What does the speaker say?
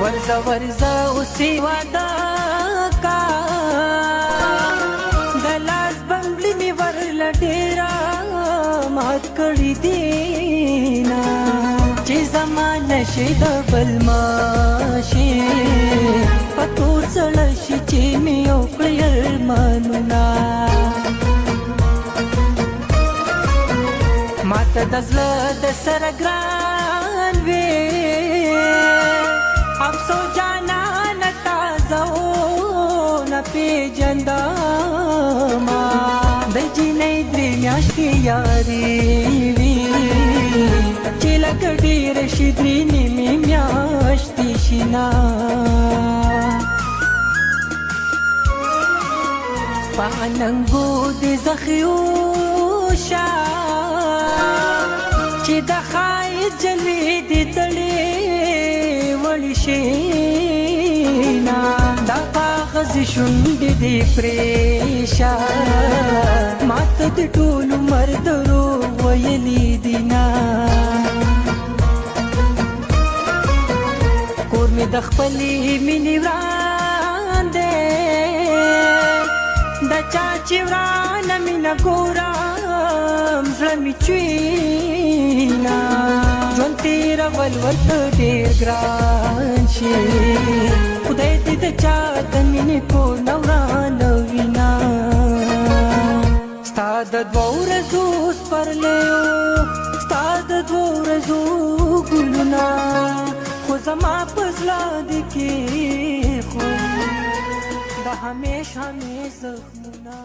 ورځه ورځه اوسې واده کا د لاس بنګلې مې ورله ډېره مات کړې دینه چې زما نشي د بل ماشي په تور زړه شي چې مې وکړې ارمانونه ماته د زړه د سره ګران وې افسوس جانانه تازه ونه پېژندمه د جینۍ درې میاشتې یاري وي چې لکه ډېره شي درې نیمې میاشتې شي نه په اننګو د زخیو شه چې د ښایست جلوې دې تړې وړې شي نه دا کاغذ شونډې دې پرېشه ماته د ټول عمر دروغ ویلي دي نه کور مې د خپلې مینې وران دی د چا چې ورانه مینه ګورم زړه مې چوینه ژوند تېرول ورته ډېر ګران شي خدای دې د چا د مینې کور نه ورانه وینه ستا د دوو ورځو سپرلیو ستا د دوو ورځو ګلونه خو زما په زړه دې کېښود د همیش همیش زخمونه